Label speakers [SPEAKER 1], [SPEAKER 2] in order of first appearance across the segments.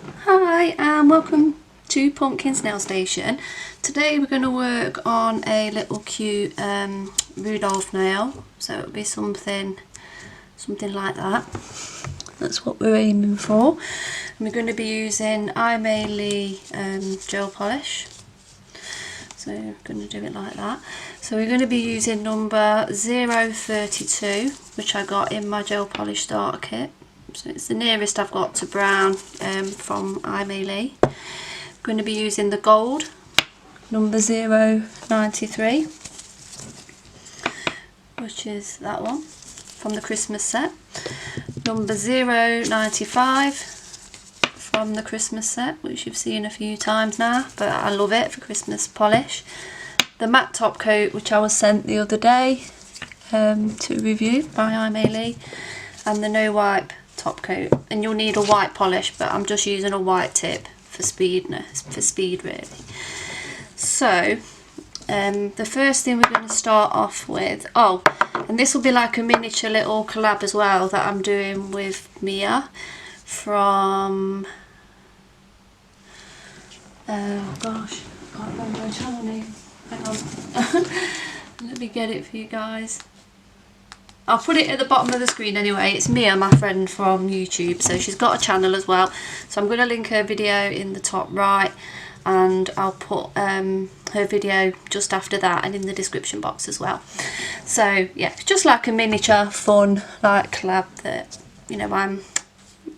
[SPEAKER 1] Hi and welcome to Pumpkin's Nail Station. Today we're going to work on a little cute Rudolph nail, so it'll be something like that. That's what we're aiming for. And we're going to be using AIMEILI gel polish. So we're going to do it like that. So we're going to be using number 032, which I got in my gel polish starter kit. So it's the nearest I've got to brown from AIMEILI. I'm going to be using the gold, number 093, which is that one from the Christmas set. Number 095 from the Christmas set, which you've seen a few times now, but I love it for Christmas polish. The matte top coat, which I was sent the other day to review by AIMEILI, and the no wipe top coat. And you'll need a white polish, but I'm just using a white tip for speed really. So the first thing we're going to start off with, and this will be like a miniature little collab as well that I'm doing with Mia from oh gosh, I can't remember her channel name. Hang on. Let me get it for you guys. I'll put it at the bottom of the screen anyway. It's Mia, my friend from YouTube, so she's got a channel as well. So I'm going to link her video in the top right, and I'll put her video just after that and in the description box as well. So yeah, it's just like a miniature fun like collab that, you know,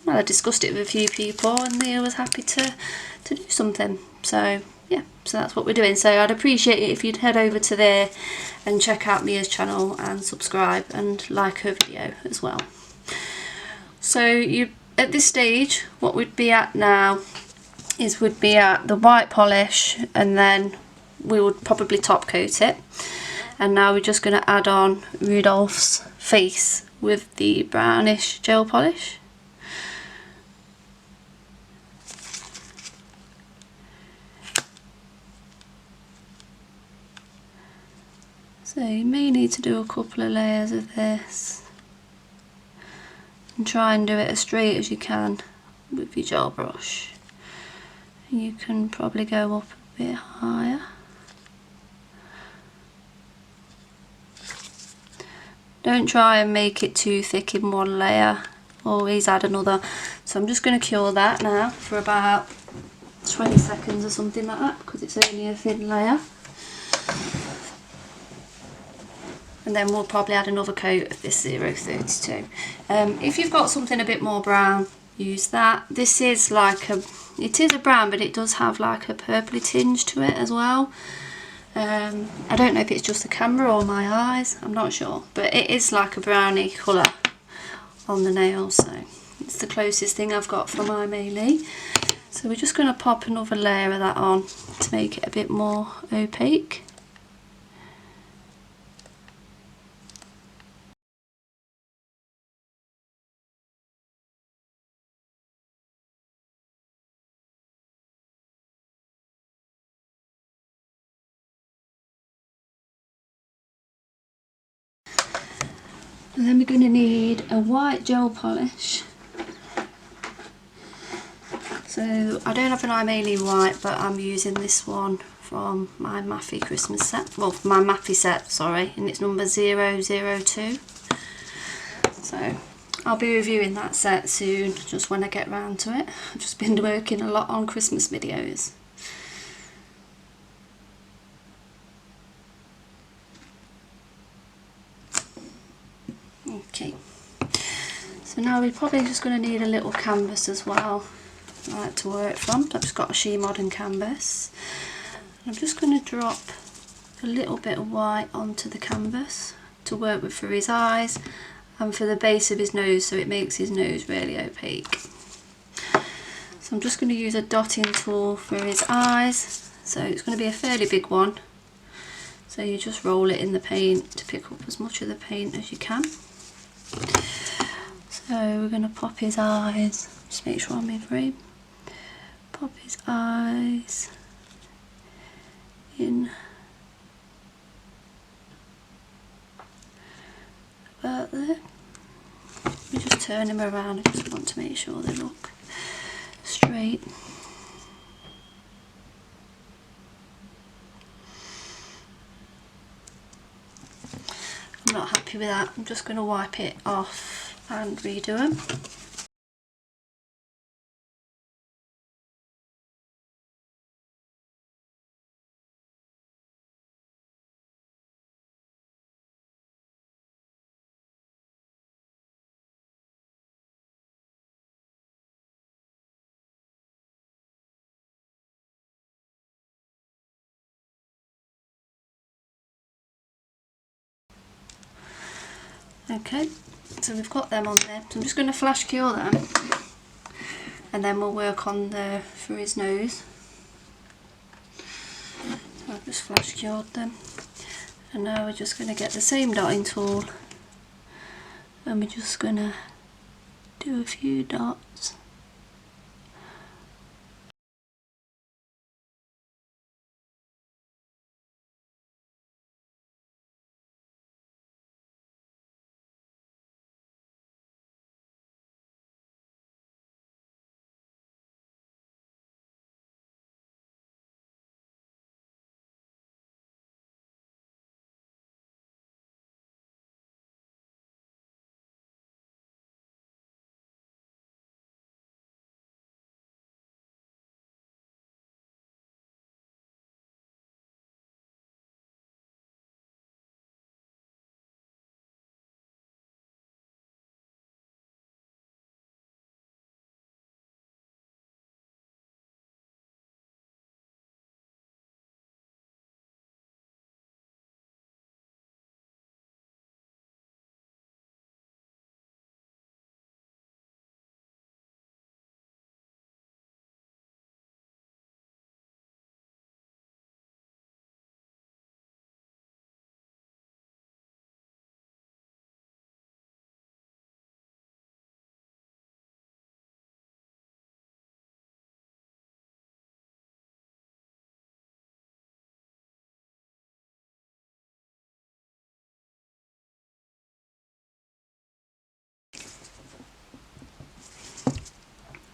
[SPEAKER 1] I discussed it with a few people and Mia was happy to do something. So yeah, so that's what we're doing. So I'd appreciate it if you'd head over to there and check out Mia's channel and subscribe and like her video as well. So you, at this stage, what we'd be at now is we'd be at the white polish, and then we would probably top coat it. And now we're just going to add on Rudolph's face with the brownish gel polish. So you may need to do a couple of layers of this and try and do it as straight as you can with your gel brush. You can probably go up a bit higher. Don't try and make it too thick in one layer, always add another. So I'm just going to cure that now for about 20 seconds or something like that, because it's only a thin layer. And then we'll probably add another coat of this 032. If you've got something a bit more brown, use that. This is like it is a brown, but it does have like a purpley tinge to it as well. I don't know if it's just the camera or my eyes, I'm not sure, but it is like a browny colour on the nails, so it's the closest thing I've got from AIMEILI. So we're just going to pop another layer of that on to make it a bit more opaque. And then we're going to need a white gel polish. So I don't have an AIMEILI white, but I'm using this one from my Maffy Christmas set. Well, my Maffy set, sorry, and it's number 002. So I'll be reviewing that set soon, just when I get round to it. I've just been working a lot on Christmas videos. Okay, so now we're probably just going to need a little canvas as well, I like to work from. I've just got a She Modern canvas. I'm just going to drop a little bit of white onto the canvas to work with for his eyes and for the base of his nose, so it makes his nose really opaque. So I'm just going to use a dotting tool for his eyes. So it's going to be a fairly big one. So you just roll it in the paint to pick up as much of the paint as you can. So we're going to pop his eyes, just make sure I'm in frame, pop his eyes in about there. We just turn him around, I just want to make sure they look straight opaque. I'm not happy with that. I'm just going to wipe it off and redo them. Okay, so we've got them on there. So I'm just going to flash cure them, and then we'll work on the through his nose. So I've just flash cured them, and now we're just going to get the same dotting tool, and we're just going to do a few dots.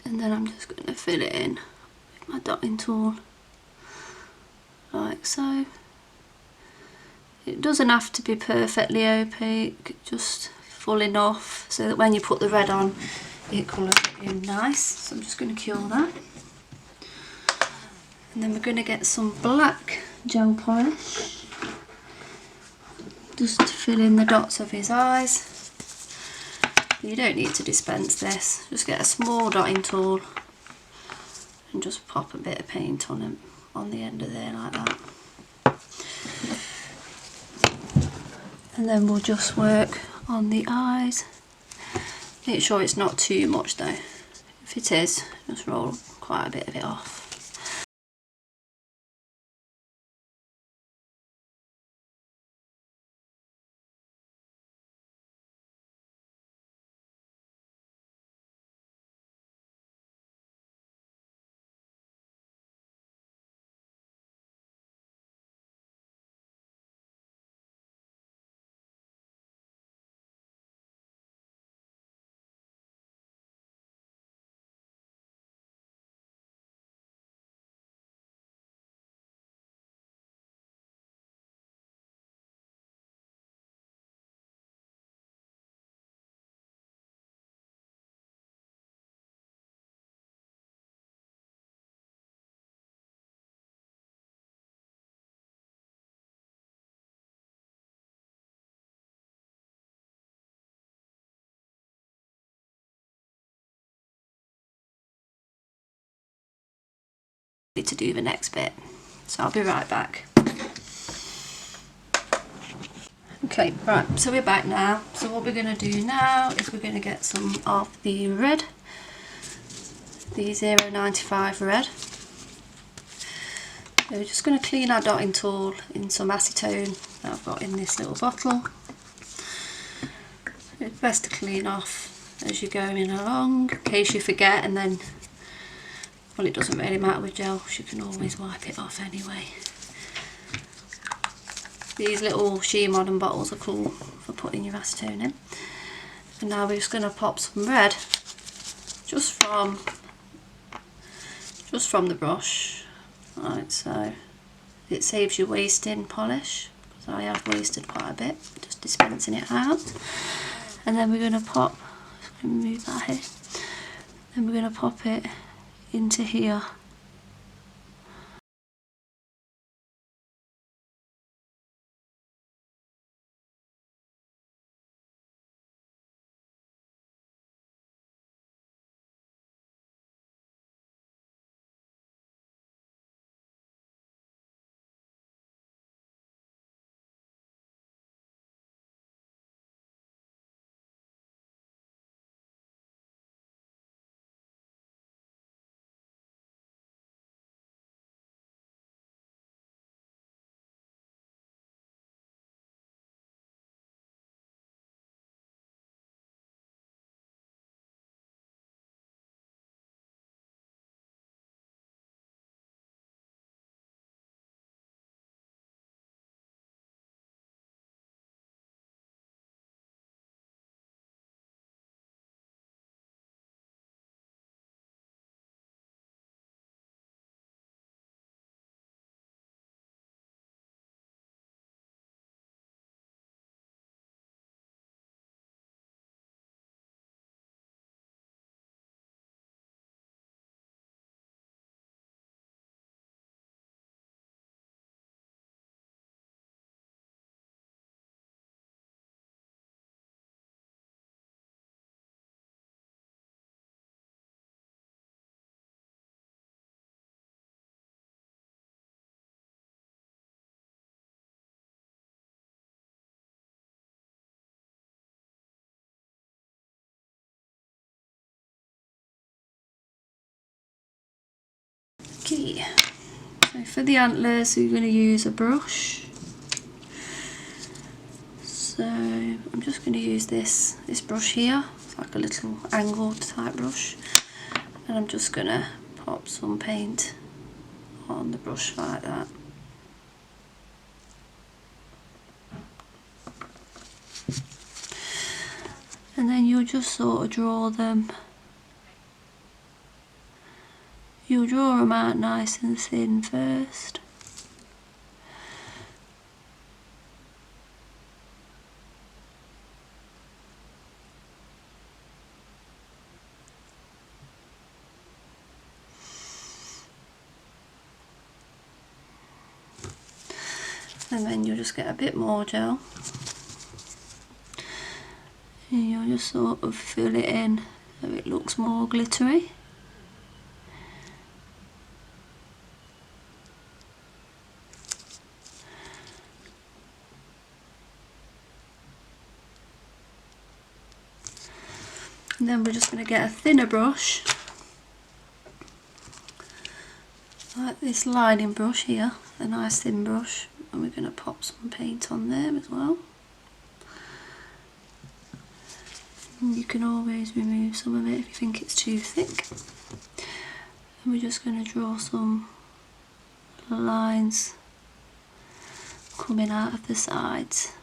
[SPEAKER 1] And then I'm just going to fill it in with my dotting tool, like so. It doesn't have to be perfectly opaque, just full enough so that when you put the red on, it colours it in nice. So I'm just going to cure that. And then we're going to get some black gel polish, just to fill in the dots of his eyes. You don't need to dispense this, just get a small dotting tool and just pop a bit of paint on him on the end of there like that. And then we'll just work on the eyes. Make sure it's not too much though. If it is, just roll quite a bit of it off. To do the next bit, so I'll be right back. Okay, right, so we're back now. So what we're going to do now is we're going to get some of the red, the 095 red. So we're just going to clean our dotting tool in some acetone that I've got in this little bottle. It's best to clean off as you're going along in case you forget, and then, well, it doesn't really matter with gel, you can always wipe it off anyway. These little sheer modern bottles are cool for putting your acetone in. And now we're just going to pop some red just from just from the brush. Right, so it saves you wasting polish, because I have wasted quite a bit, just dispensing it out. And then we're going to pop, move that here, then we're going to pop it into here. Okay, so for the antlers we're going to use a brush. So I'm just going to use this brush here. It's like a little angled type brush, and I'm just going to pop some paint on the brush like that. And then you'll just sort of draw them. You'll draw them out nice and thin first. And then you'll just get a bit more gel. And you'll just sort of fill it in so it looks more glittery. And then we're just going to get a thinner brush, like this lining brush here, a nice thin brush, and we're going to pop some paint on there as well. And you can always remove some of it if you think it's too thick. And we're just going to draw some lines coming out of the sides.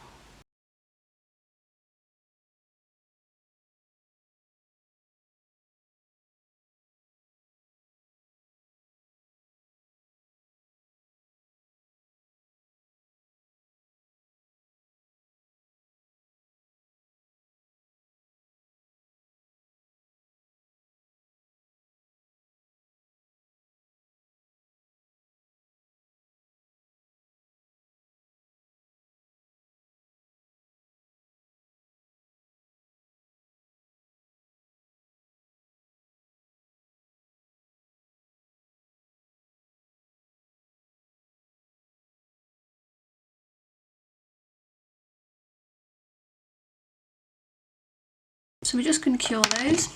[SPEAKER 1] So we're just going to cure those,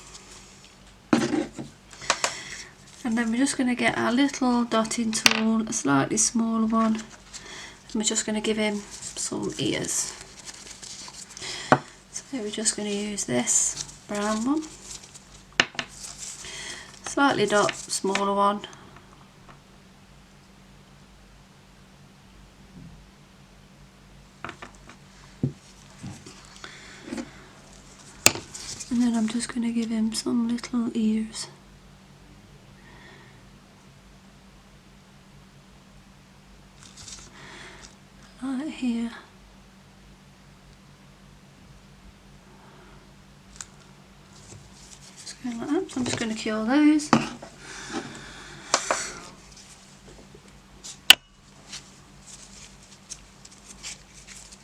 [SPEAKER 1] and then we're just going to get our little dotting tool, a slightly smaller one, and we're just going to give him some ears. So we're just going to use this brown one, slightly smaller one, and then I'm just going to give him some little ears. that here. Just going like that. So I'm just going to cure those.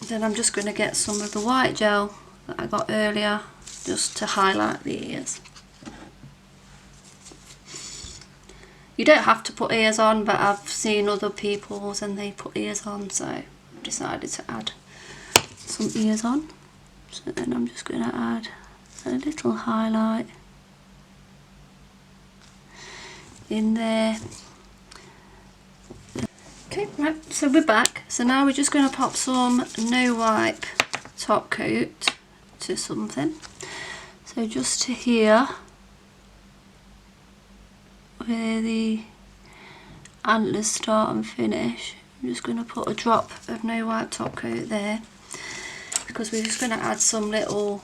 [SPEAKER 1] Then I'm just going to get some of the white gel that I got earlier just to highlight the ears. You don't have to put ears on, but I've seen other people's and they put ears on, so I've decided to add some ears on. So then I'm just going to add a little highlight in there. Okay, right, so we're back. So now we're just going to pop some no wipe top coat to something. So just to here, where the antlers start and finish, I'm just going to put a drop of no wipe top coat there, because we're just going to add some little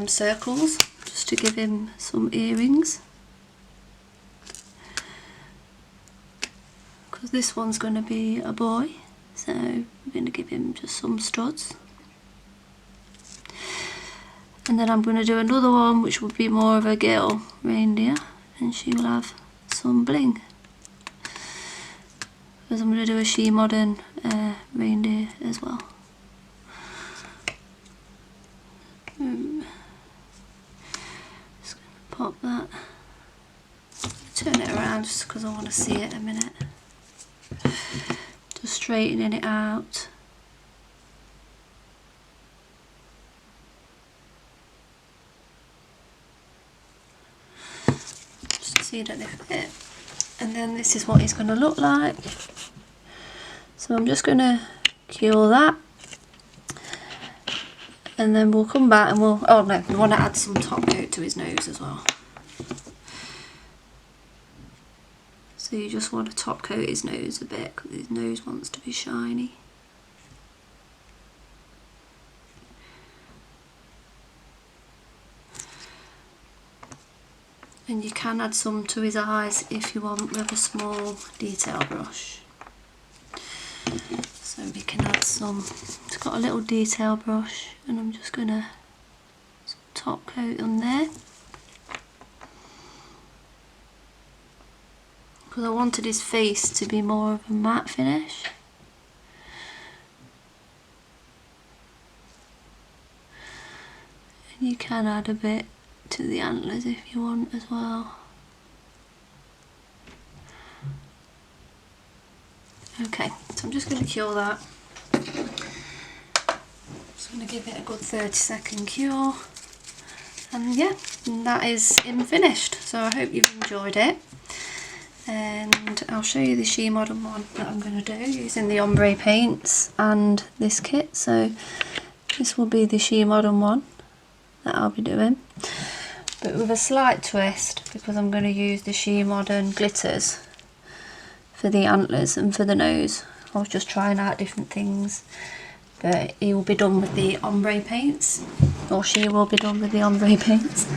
[SPEAKER 1] circles just to give him some earrings, because this one's going to be a boy, so we're going to give him just some studs. And then I'm going to do another one which will be more of a girl reindeer, and she will have some bling, because I'm going to do a she modern reindeer as well. Just going to pop that, turn it around just because I want to see it a minute, just straightening it out. See that they fit, and then this is what it's going to look like. So I'm just going to cure that, and then we'll come back and we'll, oh no, we want to add some top coat to his nose as well. So you just want to top coat his nose a bit, because his nose wants to be shiny. And you can add some to his eyes if you want with a small detail brush. So we can add some, it's got a little detail brush, and I'm just going to top coat on there, because I wanted his face to be more of a matte finish. And you can add a bit to the antlers if you want as well. Okay, so I'm just going to cure that. Just going to give it a good 30-second cure, and yeah, that is him finished. So I hope you've enjoyed it, and I'll show you the She Modern one that I'm going to do using the ombre paints and this kit. So this will be the She Modern one that I'll be doing, but with a slight twist, because I'm going to use the She Modern glitters for the antlers and for the nose. I was just trying out different things, but he will be done with the ombre paints, or she will be done with the ombre paints.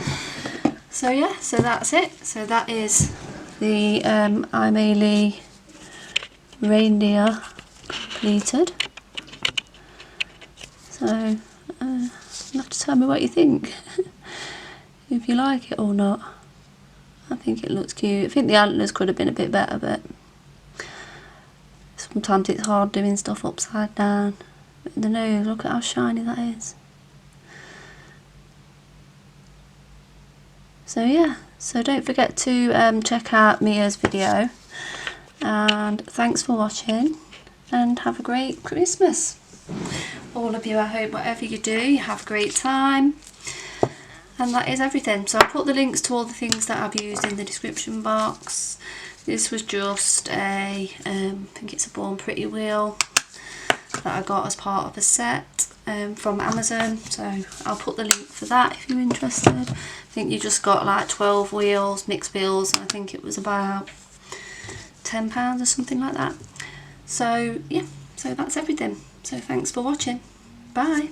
[SPEAKER 1] So yeah, so that's it. So that is the AIMEILI reindeer completed. So you have to tell me what you think. If you like it or not. I think it looks cute. I think the antlers could have been a bit better, but sometimes it's hard doing stuff upside down. But the nose, look at how shiny that is. So yeah, so don't forget to check out Mia's video, and thanks for watching, and have a great Christmas. All of you, I hope whatever you do, you have a great time. And that is everything. So I'll put the links to all the things that I've used in the description box. This was just a, I think it's a Born Pretty wheel that I got as part of a set from Amazon. So I'll put the link for that if you're interested. I think you just got like 12 wheels, mixed wheels, and I think it was about £10 or something like that. So yeah, so that's everything. So thanks for watching. Bye.